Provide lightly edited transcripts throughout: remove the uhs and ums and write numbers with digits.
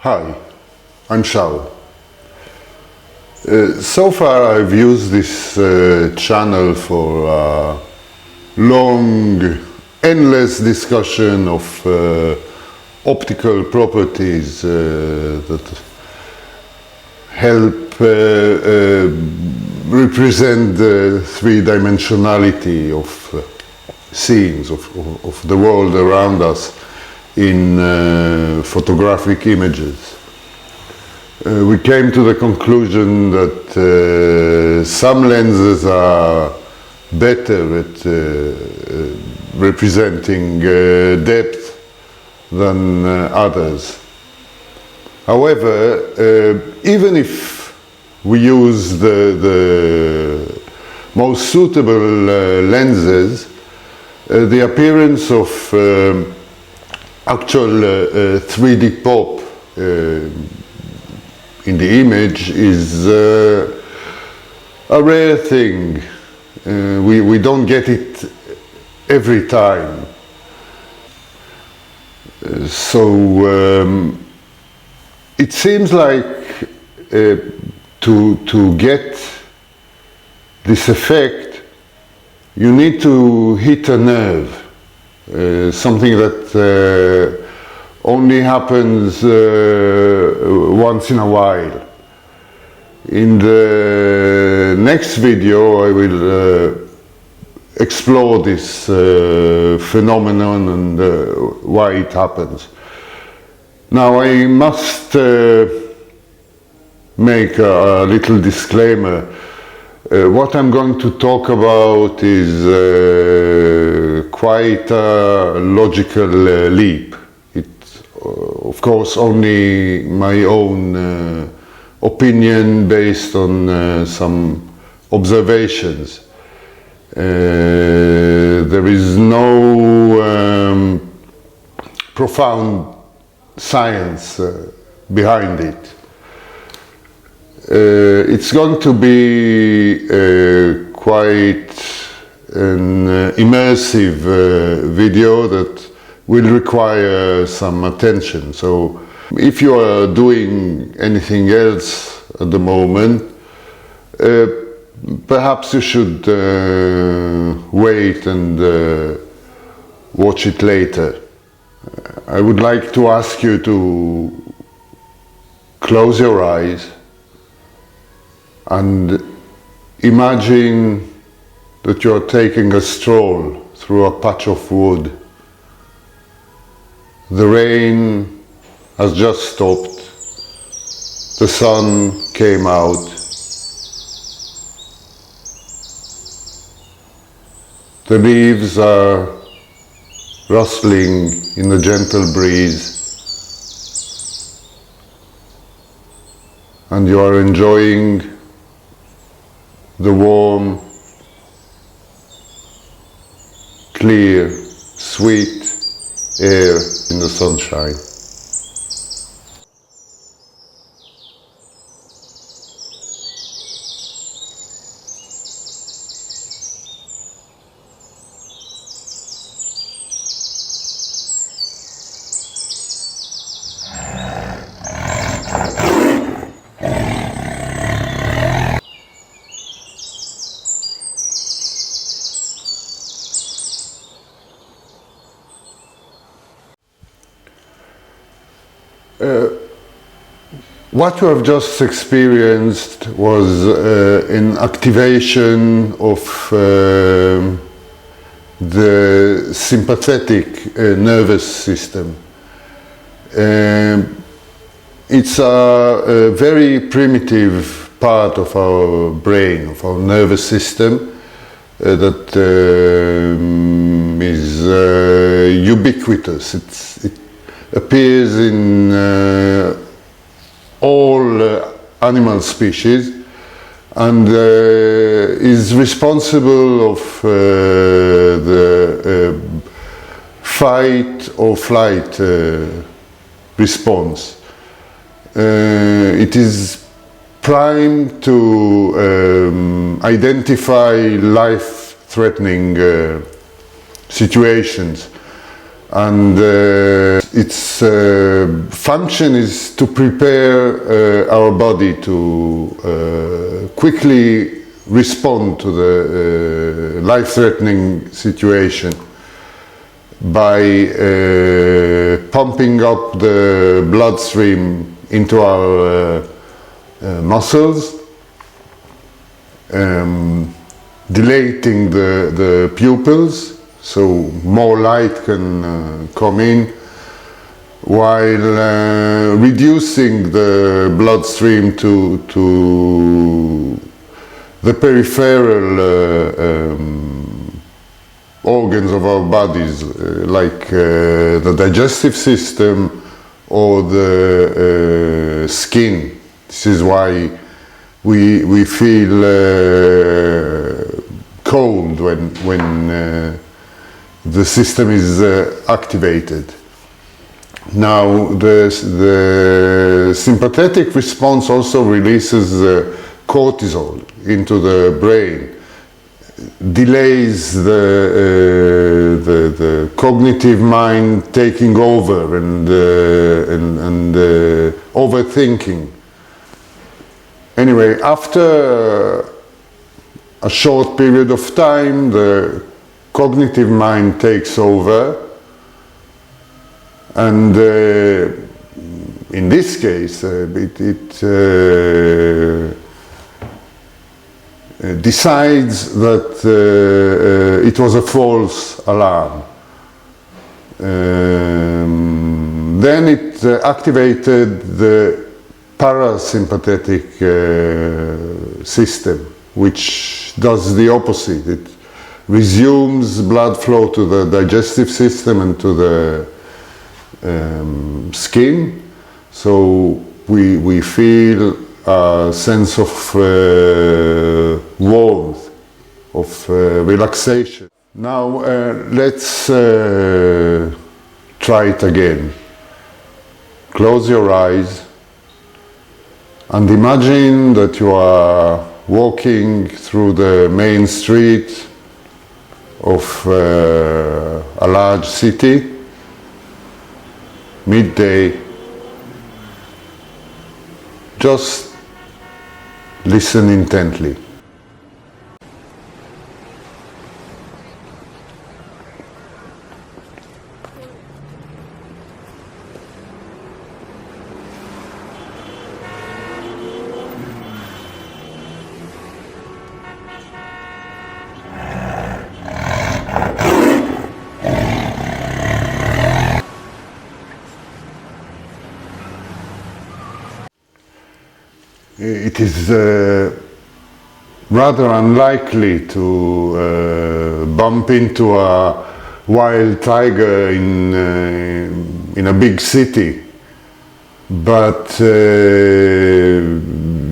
Hi, I'm Shao. So far I've used this channel for long, endless discussion of optical properties that help represent the three-dimensionality of scenes, of the world around us in photographic images. We came to the conclusion that some lenses are better at representing depth than others. However, even if we use the most suitable lenses, the appearance of actual 3D pop in the image is a rare thing. We don't get it every time. So it seems like to get this effect, you need to hit a nerve, something that only happens once in a while. In the next video I will explore this phenomenon and why it happens. Now I must make a little disclaimer. What I'm going to talk about is quite a logical leap. It's of course only my own opinion based on some observations. There is no profound science behind it. It's going to be quite an immersive video that will require some attention. So if you are doing anything else at the moment, perhaps you should wait and watch it later. I would like to ask you to close your eyes and imagine that you are taking a stroll through a patch of wood. The rain has just stopped. The sun came out. The leaves are rustling in a gentle breeze, and you are enjoying the warm, clear, sweet air in the sunshine. What you have just experienced was an activation of the sympathetic nervous system. It's a very primitive part of our brain, of our nervous system, that is ubiquitous. It appears in all animal species and is responsible of the fight or flight response. It is primed to identify life-threatening situations and its function is to prepare our body to quickly respond to the life-threatening situation by pumping up the bloodstream into our muscles, dilating the pupils so more light can come in, while reducing the bloodstream to the peripheral organs of our bodies, like the digestive system or the skin. This is why we feel cold when the system is activated. Now, the sympathetic response also releases cortisol into the brain, delays the cognitive mind taking over and overthinking. Anyway, after a short period of time, the cognitive mind takes over, and in this case, it decides that it was a false alarm. Then it activated the parasympathetic system, which does the opposite. It resumes blood flow to the digestive system and to the skin, so we feel a sense of warmth, of relaxation. Now let's try it again. Close your eyes and imagine that you are walking through the main street of a large city, midday. Just listen intently. It is rather unlikely to bump into a wild tiger in a big city, but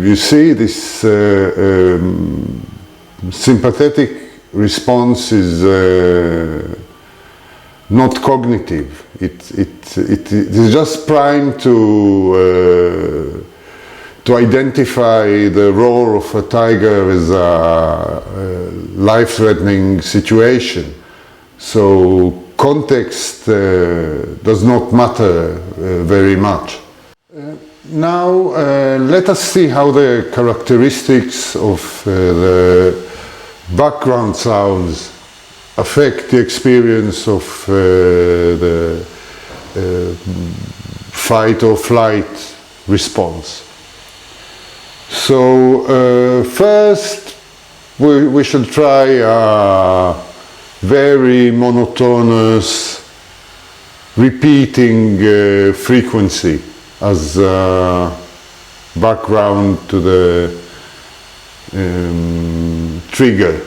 you see, this sympathetic response is not cognitive. It is just primed to identify the roar of a tiger as a life-threatening situation. So context does not matter very much. Now let us see how the characteristics of the background sounds affect the experience of the fight or flight response. So first we should try a very monotonous repeating frequency as background to the trigger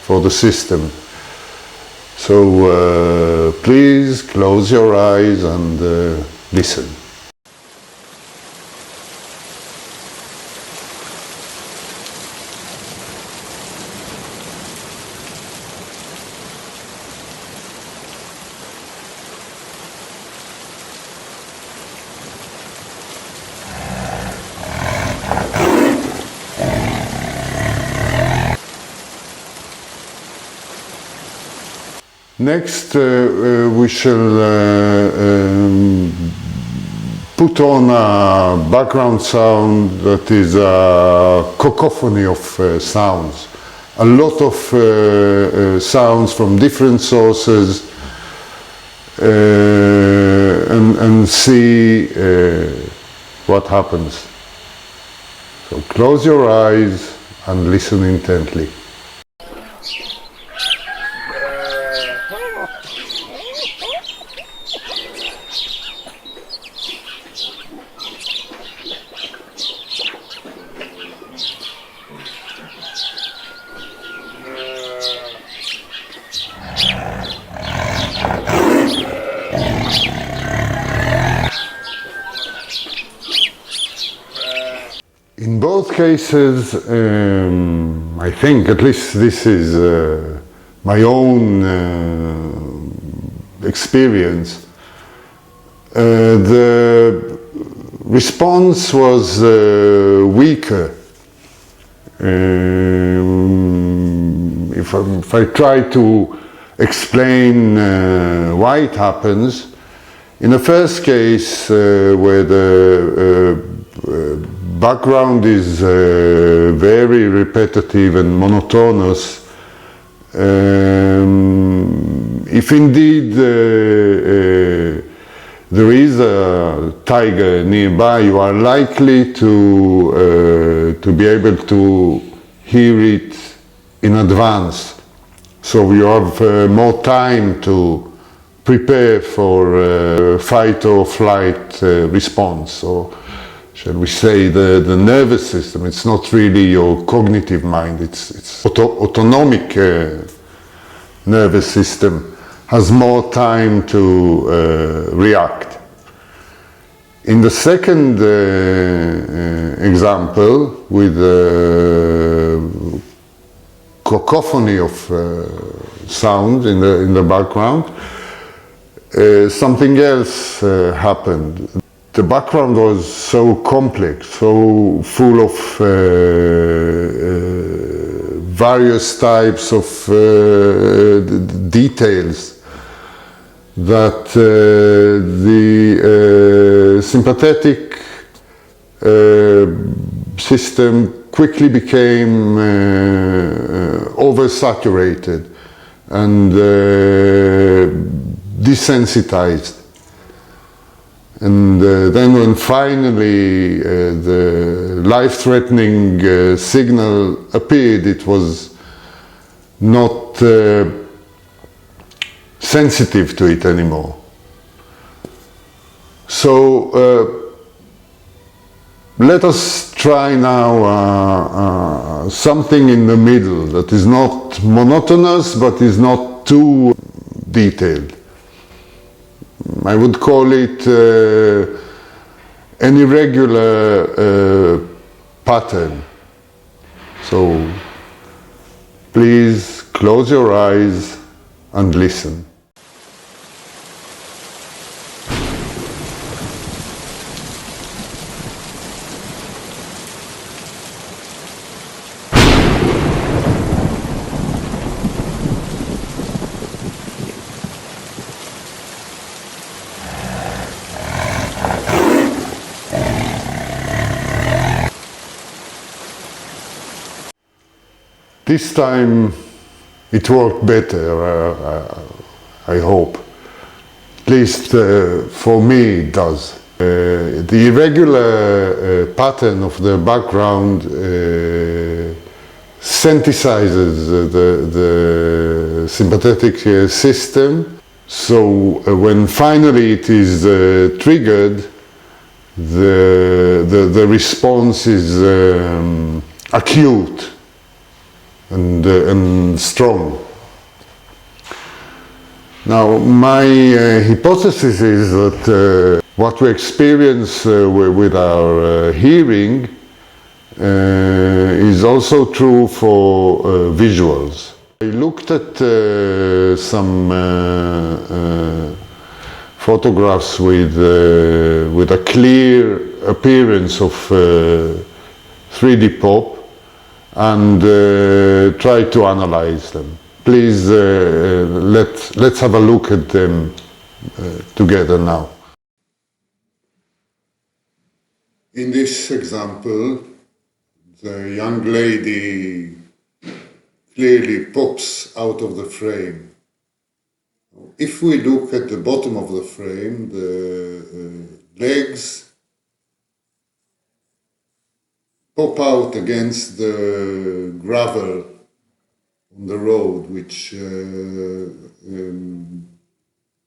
for the system. So please close your eyes and listen. Next, we shall put on a background sound that is a cacophony of sounds. A lot of sounds from different sources, and see what happens. So close your eyes and listen intently. In both cases, I think, at least this is my own experience, the response was weaker. If I try to explain why it happens, in the first case, where the background is very repetitive and monotonous, if indeed there is a tiger nearby, you are likely to be able to hear it in advance. So you have more time to prepare for fight or flight response, or shall we say the nervous system. It's not really your cognitive mind, it's autonomic nervous system has more time to react. In the second example, with the cacophony of sound in the background, something else happened. The background was so complex, so full of various types of details, that the sympathetic system quickly became oversaturated and desensitized. And then when finally the life-threatening signal appeared, it was not sensitive to it anymore. So let us try now something in the middle that is not monotonous but is not too detailed. I would call it an irregular pattern. So please close your eyes and listen. This time it worked better, I hope. At least for me it does. The irregular pattern of the background sensitizes the sympathetic system. So when finally it is triggered, the response is acute and strong. Now, my hypothesis is that what we experience with our hearing is also true for visuals. I looked at some photographs with a clear appearance of 3D pop and tried to analyze them. please let's have a look at them together now. In this example, the young lady clearly pops out of the frame. If we look at the bottom of the frame, the legs pop out against the gravel on the road, which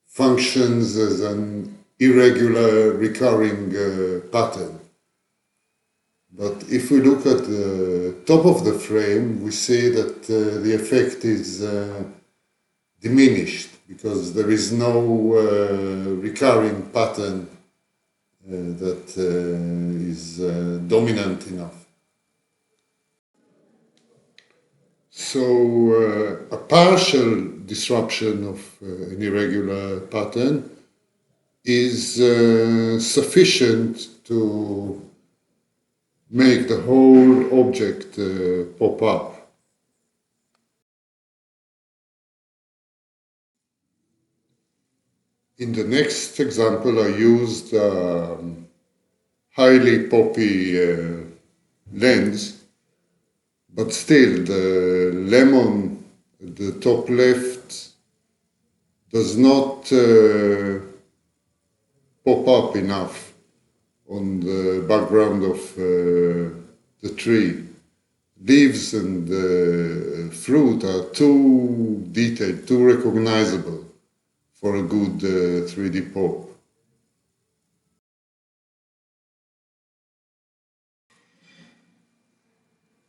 functions as an irregular recurring pattern. But if we look at the top of the frame, we see that the effect is diminished because there is no recurring pattern that is dominant enough. So a partial disruption of an irregular pattern is sufficient to make the whole object pop up. In the next example, I used highly poppy lens, but still the lemon at the top left does not pop up enough on the background of the tree. Leaves and fruit are too detailed, too recognizable for a good 3D pop.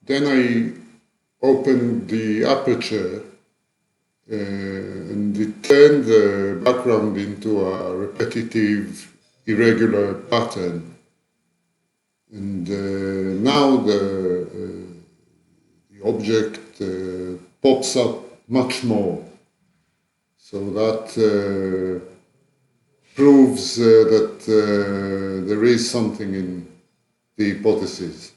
Then I opened the aperture and it turned the background into a repetitive, irregular pattern. And now the object pops up much more. So that proves that there is something in the hypothesis.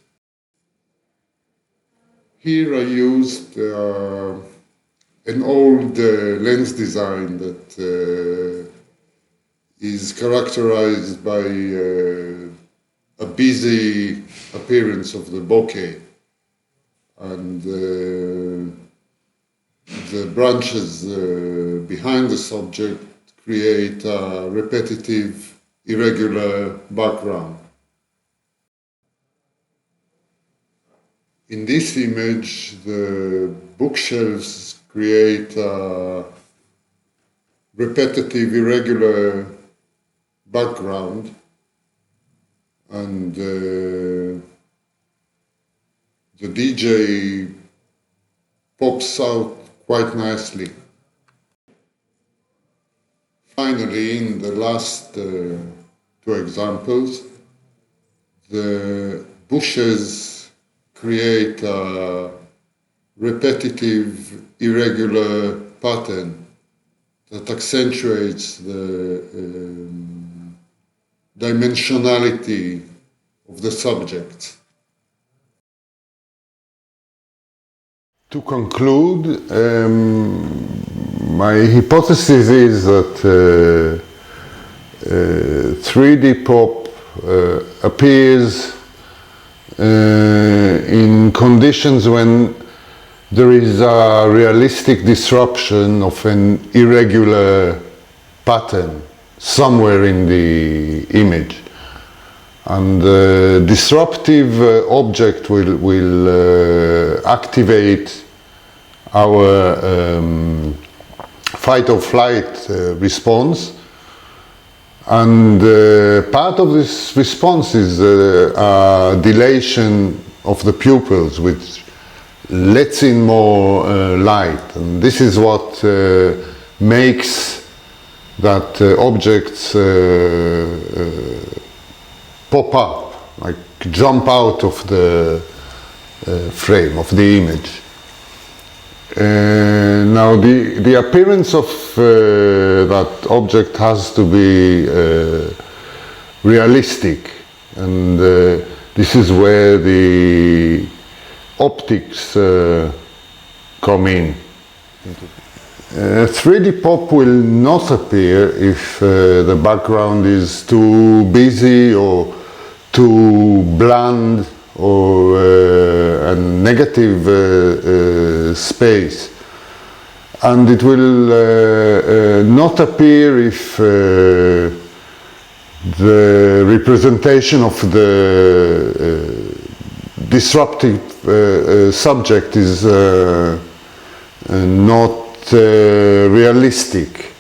Here I used an old lens design that is characterized by a busy appearance of the bokeh, and the branches behind the subject create a repetitive, irregular background. In this image, the bookshelves create a repetitive, irregular background, and the DJ pops out quite nicely. Finally, in the last two examples, the bushes create a repetitive, irregular pattern that accentuates the dimensionality of the subject. To conclude, my hypothesis is that 3D pop appears in conditions when there is a realistic disruption of an irregular pattern somewhere in the image. And the disruptive object will activate our fight or flight response. And part of this response is a dilation of the pupils, which lets in more light. And this is what makes that objects pop up, like jump out of the frame, of the image. Now the appearance of that object has to be realistic, and this is where the optics come in. 3D pop will not appear if the background is too busy or too bland or a negative space, and it will not appear if the representation of the disruptive subject is not realistic.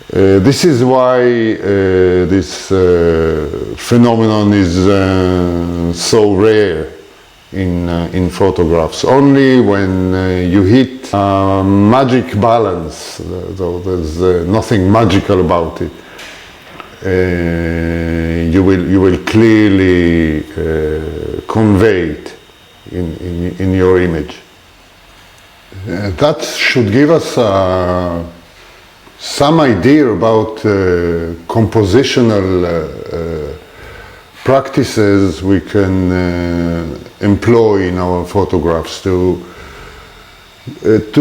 This is why this phenomenon is so rare in photographs. Only when you hit a magic balance, though there's nothing magical about it, you will clearly convey it in your image. That should give us some idea about compositional practices we can employ in our photographs to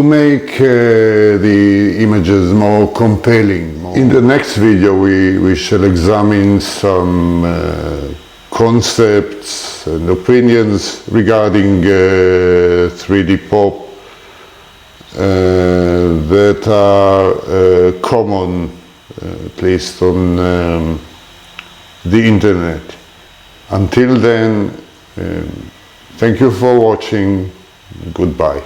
make the images more compelling. In the next video we shall examine some concepts and opinions regarding 3D pop that are common, at least on the internet. Until then, thank you for watching. Goodbye.